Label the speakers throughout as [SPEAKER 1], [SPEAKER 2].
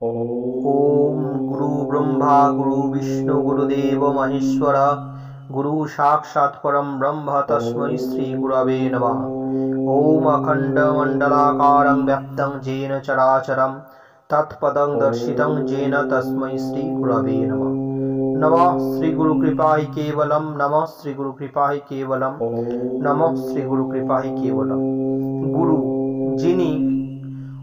[SPEAKER 1] ओम गुरु ब्रह्मा गुरु विष्णु गुरुदेव महेश्वर गुरु साक्षात् परम ब्रह्म तस्मै श्री गुरवे नमः। ओम अखंड मंडलाकारं व्याप्तं येन चराचरं तत्पदं दर्शितं येन तस्मै श्री गुरवे नमः। नमः श्री गुरु कृपाय केवलम, नमः श्री गुरु कृपाय केवलम, नमः श्री गुरु कृपाय केवलम। गुरु যিনি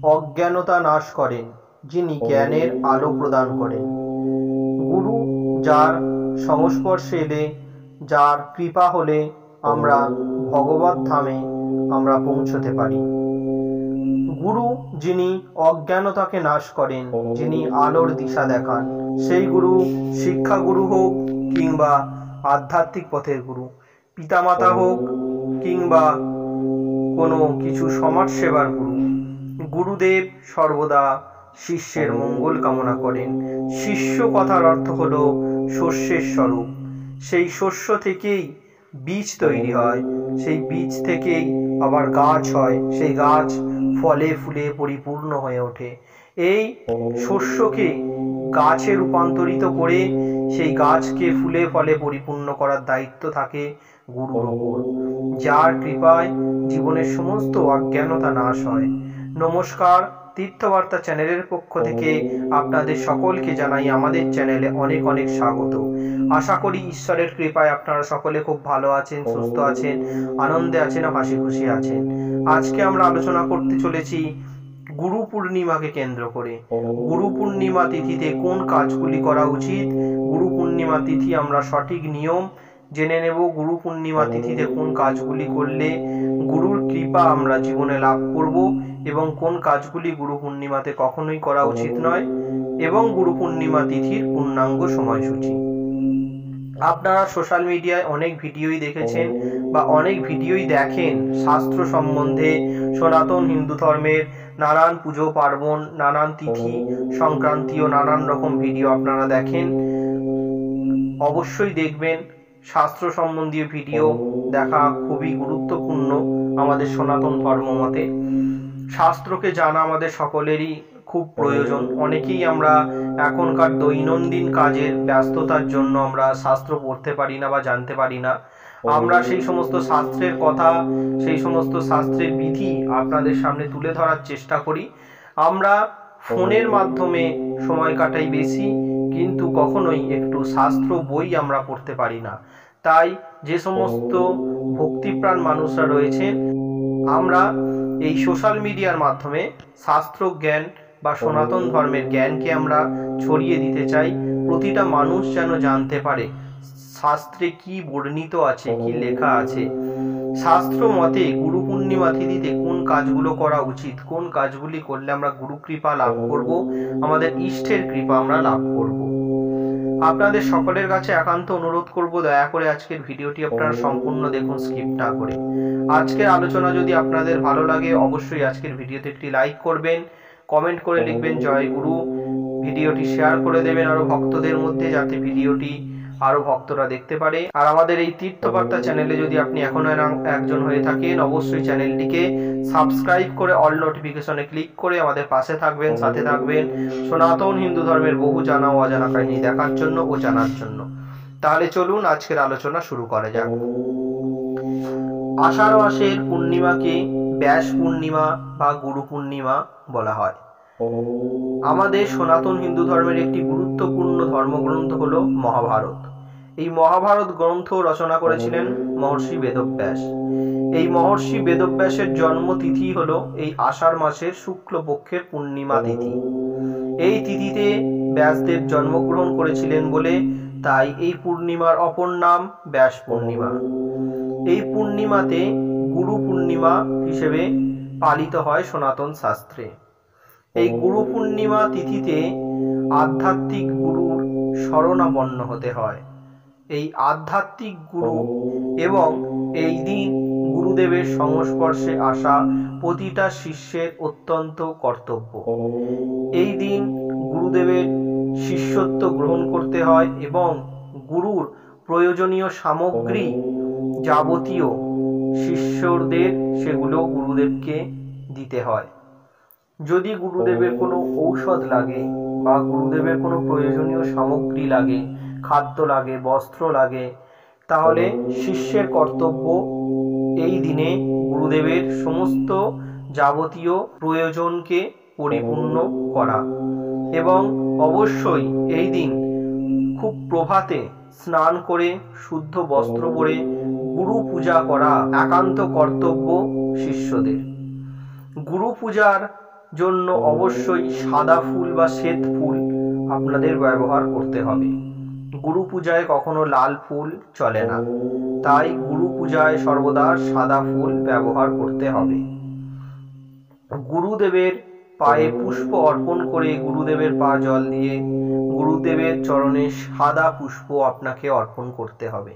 [SPEAKER 1] অজ্ঞানতা নাশ করেন, যিনি জ্ঞানের আলো প্রদান করেন, গুরু যার সংস্পর্শে এলে, যার কৃপা হলে আমরা ভগবত ধামে আমরা পৌঁছতে পারি। গুরু যিনি অজ্ঞানতাকে নাশ করেন, যিনি আলোর দিশা দেখান, সেই গুরু শিক্ষা গুরু হোক কিংবা আধ্যাত্মিক পথের গুরু, পিতামাতা হোক কিংবা কোনো কিছু সমাজ সেবার গুরু, গুরুদেব সর্বদা শিষ্যের মঙ্গল কামনা করেন। শিষ্য কথার অর্থ হলো শস্যের স্বরূপ। সেই শস্য থেকেই বীজ তৈরি হয়, সেই বীজ থেকেই আবার গাছ হয়, সেই গাছ ফলে ফুলে পরিপূর্ণ হয়ে ওঠে। এই শস্যকে গাছে রূপান্তরিত করে সেই গাছকে ফুলে ফলে পরিপূর্ণ করার দায়িত্ব থাকে গুরুর ওপর, যার কৃপায় জীবনের সমস্ত অজ্ঞানতা নাশ হয়। নমস্কার, তীর্থবার্তা চ্যানেলের পক্ষ থেকে আপনাদের সকলকে জানাই আমাদের চ্যানেলে অনেক অনেক স্বাগত। আশা করি ঈশ্বরের কৃপায় আপনারা সকলে খুব ভালো আছেন, সুস্থ আছেন, আনন্দে আছেন, হাসি খুশি আছেন। আজকে আমরা আলোচনা করতে চলেছি গুরু পূর্ণিমাকে কেন্দ্র করে। গুরু পূর্ণিমা তিথিতে কোন কাজগুলি করা উচিত, গুরু পূর্ণিমা তিথি আমরা সঠিক নিয়ম জেনে নেব। গুরু পূর্ণিমা তিথিতে কোন কাজগুলি করলে গুরুর কৃপা আমরা জীবনে লাভ করব এবং কোন কাজগুলি গুরু পূর্ণিমাতে কখনোই করা উচিত নয়, এবং গুরু পূর্ণিমা তিথির পূর্ণাঙ্গ সময়সূচি। আপনারা সোশ্যাল মিডিয়ায় অনেক ভিডিওই দেখেছেন বা অনেক ভিডিওই দেখেন শাস্ত্র সম্বন্ধে, সনাতন হিন্দু ধর্মের নানান পুজো পার্বণ, নানান তিথি সংক্রান্তীয় নানান রকম ভিডিও আপনারা দেখেন। অবশ্যই দেখবেন, শাস্ত্র সম্বন্ধীয় ভিডিও দেখা খুবই গুরুত্বপূর্ণ আমাদের সনাতন ধর্ম মতে। শাস্ত্রকে জানা আমাদের সকলেরই খুব প্রয়োজন। অনেকেই আমরা এখনকার দৈনন্দিন কাজের ব্যস্ততার জন্য আমরা শাস্ত্র পড়তে পারি না বা জানতে পারি না। আমরা সেই সমস্ত শাস্ত্রের কথা, সেই সমস্ত শাস্ত্রের বিধি আপনাদের সামনে তুলে ধরার চেষ্টা করি। আমরা ফোনের মাধ্যমে সময় কাটাই বেশি, কিন্তু কখনোই একটু শাস্ত্র বই আমরা পড়তে পারি না। তাই যে সমস্ত ভক্তিপ্রাণ মানুষরা রয়েছেন, আমরা এই সোশ্যাল মিডিয়ার মাধ্যমে শাস্ত্র জ্ঞান বা সনাতন ধর্মের জ্ঞানকে আমরা ছড়িয়ে দিতে চাই। প্রতিটা মানুষ যেন জানতে পারে শাস্ত্রে কি বর্ণিত আছে, কি লেখা আছে। শাস্ত্র মতে গুরু পূর্ণিমা তিথিতে কোন কাজগুলো করা উচিত, কোন কাজগুলি করলে আমরা গুরু কৃপা লাভ করব, আমাদের ইষ্টের কৃপা আমরা লাভ করব। আপনাদের সকলের কাছে একান্ত অনুরোধ করব, দয়া করে আজকের ভিডিওটি আপনারা সম্পূর্ণ দেখুন, স্কিপ না করে। আজকের আলোচনা যদি আপনাদের ভালো লাগে অবশ্যই আজকের ভিডিওতে একটি লাইক করবেন, কমেন্ট করে লিখবেন জয় গুরু। ভিডিওটি শেয়ার করে দেবেন আরো ভক্তদের মধ্যে, যাতে ভিডিওটি আরো ভক্তরা দেখতে পারে। আর আমাদের এই তীর্থবার্তা চ্যানেলে যদি আপনি এখনো একজন হয়ে থাকেন, অবশ্যই চ্যানেলটিকে সাবস্ক্রাইব করে অল নোটিফিকেশনে ক্লিক করে আমাদের পাশে থাকবেন, সাথে থাকবেন সনাতন হিন্দু ধর্মের বহু জানা ও অজানা কাহিনী দেখার জন্য ও জানার জন্য। তাহলে চলুন আজকের আলোচনা শুরু করা যাক। আষাঢ় মাসের পূর্ণিমাকে ব্যাস পূর্ণিমা বা গুরু পূর্ণিমা বলা হয়। আমাদের সনাতন হিন্দু ধর্মের একটি গুরুত্বপূর্ণ ধর্মগ্রন্থ হলো মহাভারত। এই মহাভারত গ্রন্থ রচনা করেছিলেন মহর্ষি বেদব্যাস। এই মহর্ষি বেদব্যাসের জন্মতিথি হলো এই আষাঢ় মাসের শুক্লপক্ষের পূর্ণিমা তিথি। এই তিথিতে ব্যাসদেব জন্মগ্রহণ করেছিলেন বলে তাই এই পূর্ণিমার অপর নাম ব্যাস পূর্ণিমা। এই পূর্ণিমাতে গুরু পূর্ণিমা হিসেবে পালিত হয় সনাতন শাস্ত্রে। এই গুরু পূর্ণিমা তিথিতে আধ্যাত্মিক গুরুর শরণাপন্ন হতে হয়। এই আধ্যাত্মিক গুরু এবং এই দিন গুরুদেবের সংস্পর্শে আসা প্রতিটা শিষ্যের অত্যন্ত কর্তব্য। এই দিন গুরুদেবের শিষ্যত্ব গ্রহণ করতে হয় এবং গুরুর প্রয়োজনীয় সামগ্রী যাবতীয় শিষ্যদের সেগুলো গুরুদেবকে দিতে হয়। যদি গুরুদেবের কোনো ঔষধ লাগে বা গুরুদেবের কোনো প্রয়োজনীয় সামগ্রী লাগে, খাদ্য লাগে, বস্ত্র লাগে, তাহলে শিষ্যের কর্তব্য এই দিনে গুরুদেবের সমস্ত যাবতীয় প্রয়োজনকে পরিপূর্ণ করা। এবং অবশ্যই এই দিন খুব প্রভাতে স্নান করে শুদ্ধ বস্ত্র পরে গুরু পূজা করা একান্ত কর্তব্য শিষ্যদের। গুরু পূজার জন্য অবশ্যই সাদা ফুল বা শ্বেত ফুল আপনাদের ব্যবহার করতে হবে। গুরু পূজায় কখনো লাল ফুল চলে না, তাই গুরু পূজায় সর্বদা সাদা ফুল ব্যবহার করতে হবে। গুরুদেবের পায়ে পুষ্প অর্পণ করে গুরুদেবের পা জল দিয়ে গুরুদেবের চরণে সাদা পুষ্প আপনাকে অর্পণ করতে হবে।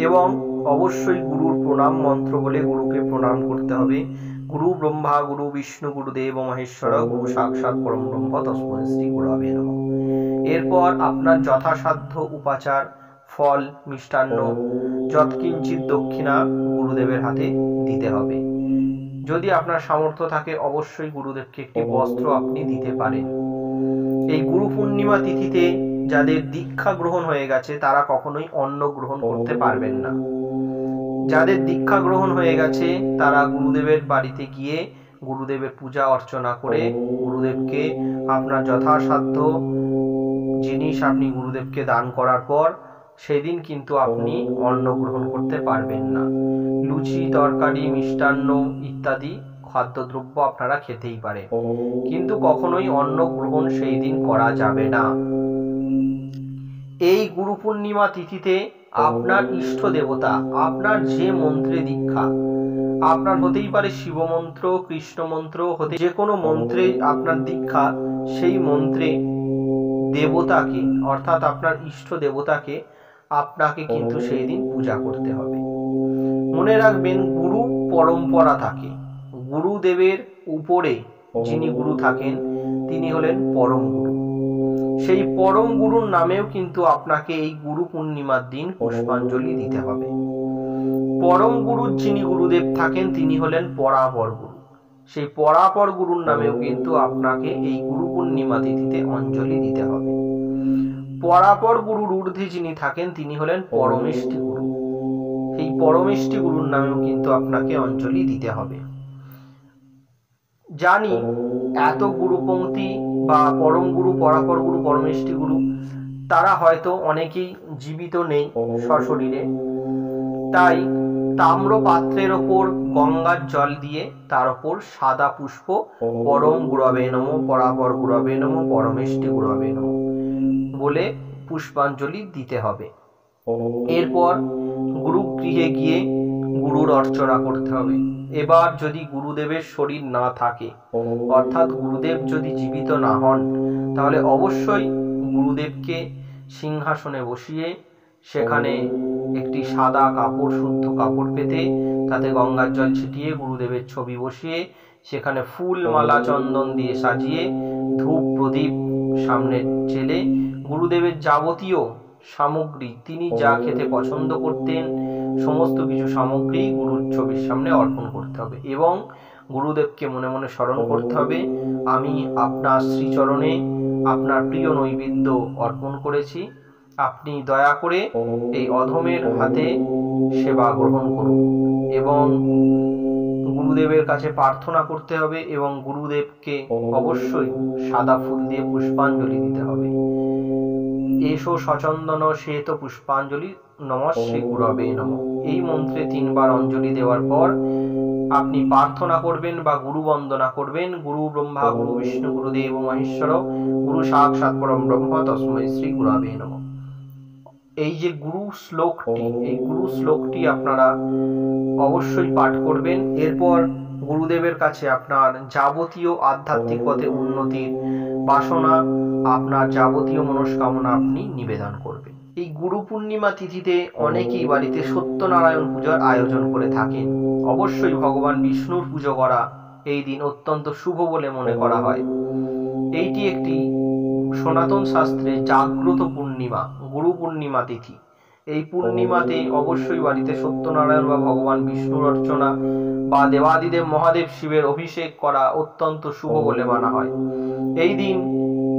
[SPEAKER 1] এবং অবশ্যই গুরুর প্রণাম মন্ত্র বলে গুরুকে প্রণাম করতে হবে। গুরু ব্রহ্মা গুরু বিষ্ণু গুরুদেব মহেশ্বর গুরু সাক্ষাৎ পরম ব্রহ্ম তস্मै শ্রী গুরবে নমঃ। এরপর আপনার যথাসাধ্য উপাচার, ফল, মিষ্টান্ন, যৎকিঞ্চিৎ দক্ষিণা গুরুদেবের হাতে দিতে হবে। যদি আপনার সামর্থ্য থাকে অবশ্যই গুরুদেবকে একটি বস্ত্র আপনি দিতে পারেন। এই গুরু পূর্ণিমা তিথিতে যাদের দীক্ষা গ্রহণ হয়ে গেছে তারা কখনোই অন্ন গ্রহণ করতে পারবেন না। যাদের দীক্ষা গ্রহণ হয়ে গেছে তারা গুরুদেবের বাড়িতে গিয়ে গুরুদেবের পূজা অর্চনা করে গুরুদেবকে আপনার যথাসাধ্য জিনিস আপনি গুরুদেবকে দান করার পর সেদিন কিন্তু আপনি অন্ন গ্রহণ করতে পারবেন না। লুচি, তরকারি, মিষ্টান্ন ইত্যাদি খাদ্যদ্রব্য আপনারা খেতেই পারে, কিন্তু কখনোই অন্ন গ্রহণ সেই দিন করা যাবে না। এই গুরু পূর্ণিমা তিথিতে আপনার ইষ্ট দেবতা, আপনার যে মন্ত্রে দীক্ষা, আপনার হতেই পারে শিব মন্ত্র, কৃষ্ণ মন্ত্র, হতে যে কোনো মন্ত্রে আপনার দীক্ষা, সেই মন্ত্রে দেবতাকে অর্থাৎ আপনার ইষ্ট দেবতাকে আপনাকে কিন্তু সেই দিন পূজা করতে হবে। মনে রাখবেন গুরু পরম্পরা থাকে, গুরুদেবের উপরে যিনি গুরু থাকেন তিনি হলেন পরম গুরু। সেই পরম গুরুর নামেও কিন্তু আপনাকে এই গুরু পূর্ণিমার দিন পুষ্পাঞ্জলি দিতে হবে। পরম গুরুর যিনি গুরুদেব থাকেন তিনি হলেন পরাপর গুরু। সেই পরাপর গুরুর নামেও কিন্তু আপনাকে এই গুরু পূর্ণিমা তিথিতে অঞ্জলি দিতে হবে। পরাপর গুরুর ঊর্ধ্বে যিনি থাকেন তিনি হলেন পরমেষ্ঠী গুরু। এই পরমেষ্ঠী গুরুর নামেও কিন্তু আপনাকে অঞ্জলি দিতে হবে। জানি এত গুরুপংক্তি বা পরম গুরু, পরাপর গুরু, পরমেষ্ঠী গুরু তারা হয়তো অনেকেই জীবিত নেই সশরীরে, তাই তাম্র পাত্রের ওপর গঙ্গার জল দিয়ে তার ওপর সাদা পুষ্প পরম গুরবে নমঃ, পরাপর গুরবে নমঃ, পরমেষ্ঠী গুরবে নমঃ বলে পুষ্পাঞ্জলি দিতে হবে। এরপর গুরু গৃহে গিয়ে গুরুর অর্চনা করতে হবে। এবার যদি গুরুদেবের শরীর না থাকে অর্থাৎ গুরুদেব যদি জীবিত না হন তাহলে অবশ্যই গুরুদেবকে সিংহাসনে বসিয়ে সেখানে একটি সাদা কাপড়, শুদ্ধ কাপড় পেতে তাতে গঙ্গার জল ছিটিয়ে গুরুদেবের ছবি বসিয়ে সেখানে ফুল, মালা, চন্দন দিয়ে সাজিয়ে ধূপ প্রদীপ সামনে জেলে গুরুদেবের যাবতীয় সামগ্রী, তিনি যা খেতে পছন্দ করতেন সমস্ত কিছু সামগ্রী গুরুর ছবির সামনে অর্পণ করতে হবে। এবং গুরুদেবকে মনে মনে স্মরণ করতে হবে, আমি আপনার শ্রীচরণে আপনার প্রিয় নৈবেদ্য অর্পণ করেছি, আপনি দয়া করে এই অধমের হাতে সেবা গ্রহণ করুন। এবং গুরুদেবের কাছে প্রার্থনা করতে হবে এবং গুরুদেবকে অবশ্যই সাদা ফুল দিয়ে পুষ্পাঞ্জলি দিতে হবে। এসো সচন্দন শ্বেত পুষ্পাঞ্জলি নমঃ শ্রী গুরবে নমঃ। এই মন্ত্রে 3 বার অঞ্জলি দেওয়ার পর আপনি প্রার্থনা করবেন বা গুরু বন্দনা করবেন, গুরু ব্রহ্মা গুরু বিষ্ণু গুরুদেব মহেশ্বর গুরু সাক্ষাৎ পরম ব্রহ্ম তস্मै শ্রী গুরবে নমঃ। এই যে গুরু শ্লোকটি, এই গুরু শ্লোকটি আপনারা অবশ্যই পাঠ করবেন। এরপর গুরুদেবের কাছে আপনার যাবতীয় আধ্যাত্মিক পথে উন্নতির বাসনা, আপনার যাবতীয় মনস্কামনা আপনি নিবেদন করবেন। এই গুরু পূর্ণিমা তিথিতে অনেকেই বাড়িতে সত্যনারায়ণ পূজার আয়োজন করে থাকেন। অবশ্যই ভগবান বিষ্ণুর পুজো করা এই দিন অত্যন্ত শুভ বলে মনে করা হয়। এইটি একটি সনাতন শাস্ত্রে জাগ্রত পূর্ণিমা, গুরু পূর্ণিমা তিথি। এই পূর্ণিমাতে অবশ্যই বাড়িতে সত্যনারায়ণ বা ভগবান বিষ্ণুর অর্চনা বা দেবাদিদেব মহাদেব শিবের অভিষেক করা অত্যন্ত শুভ বলে মানা হয়। এই দিন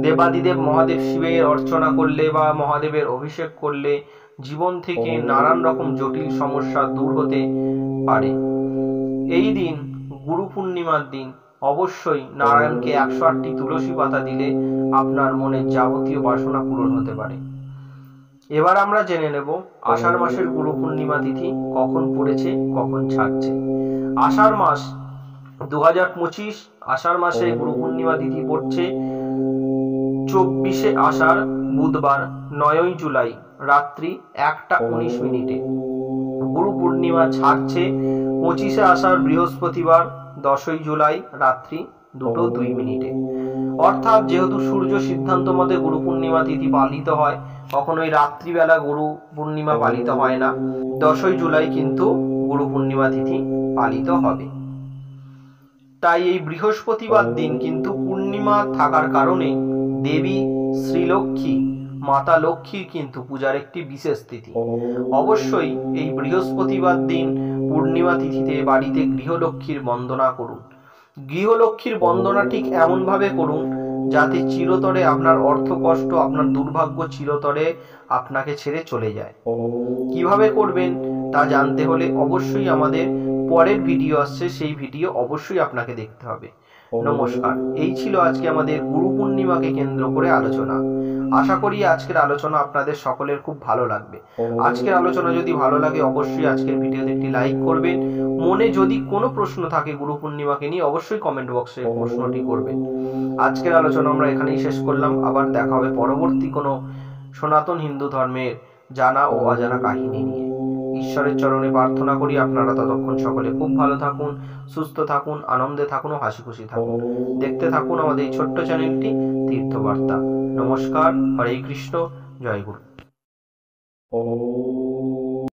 [SPEAKER 1] দেবাদিদেব মহাদেব শিবের অর্চনা করলে বা মহাদেবের অভিষেক করলে জীবন থেকে নানান রকম জটিল সমস্যা দূর হতে পারে। এই দিন গুরু পূর্ণিমার দিন অবশ্যই নারায়ণকে 108টি তুলসী পাতা দিলে আপনার মনের যাবতীয় বাসনা পূরণ হতে পারে। এবার আমরা জেনে নেব আষাঢ় মাসের গুরু পূর্ণিমা তিথি কখন পড়েছে, কখন ছাড়ছে। আষাঢ় মাস 2025 আষাঢ় মাসে গুরু পূর্ণিমা তিথি পড়ছে 24শে আষাঢ় বুধবার 9ই জুলাই রাত্রি 1:19 গুরু পূর্ণিমা ছাড়ছে 25শে আষাঢ় বৃহস্পতিবার 10ই জুলাই রাত্রি 2:02 অর্থাৎ যেহেতু সূর্য সিদ্ধান্ত মতে গুরু পূর্ণিমা তিথি পালিত হয়, কখনোই রাত্রিবেলা গুরু পূর্ণিমা পালিত হয় না। 10ই জুলাই কিন্তু গুরু পূর্ণিমা তিথি পালিত হবে। তাই এই বৃহস্পতিবার দিন কিন্তু পূর্ণিমা থাকার কারণে দেবী শ্রীলক্ষ্মী মাতা লক্ষ্মীর কিন্তু পূজার একটি বিশেষ তিথি। অবশ্যই এই বৃহস্পতিবার দিন পূর্ণিমা তিথিতে বাড়িতে গৃহলক্ষ্মীর বন্দনা করুন। গৃহলক্ষ্মীর বন্দনা ঠিক এমনভাবে করুন যাতে চিরতরে আপনার অর্থ কষ্ট, আপনার দুর্ভাগ্য চিরতরে আপনাকে ছেড়ে চলে যায়। কিভাবে করবেন তা জানতে হলে অবশ্যই আমাদের পরের ভিডিও আসছে, সেই ভিডিও অবশ্যই আপনাকে দেখতে হবে। নমস্কার, এই ছিল আজকে আমাদের গুরু পূর্ণিমাকে কেন্দ্র করে আলোচনা। আশা করি আজকের আলোচনা আপনাদের সকলের খুব ভালো লাগবে। আজকের আলোচনা যদি ভালো লাগে অবশ্যই আজকের ভিডিওতে একটি লাইক করবেন। মনে যদি কোনো প্রশ্ন থাকে গুরু পূর্ণিমাকে নিয়ে অবশ্যই কমেন্ট বক্সে প্রশ্নটি করবেন। আজকের আলোচনা আমরা এখানেই শেষ করলাম। আবার দেখা হবে পরবর্তী কোনো সনাতন হিন্দু ধর্মের জানা ও অজানা কাহিনী নিয়ে। ঈশ্বরের চরণে প্রার্থনা করি আপনারা ততক্ষণ সকলে খুব ভালো থাকুন, সুস্থ থাকুন, আনন্দে থাকুন ও হাসি খুশি থাকুন। দেখতে থাকুন আমাদের এই ছোট্ট চ্যানেলটি তীর্থবার্তা। নমস্কার, হরে কৃষ্ণ, জয় গুরু।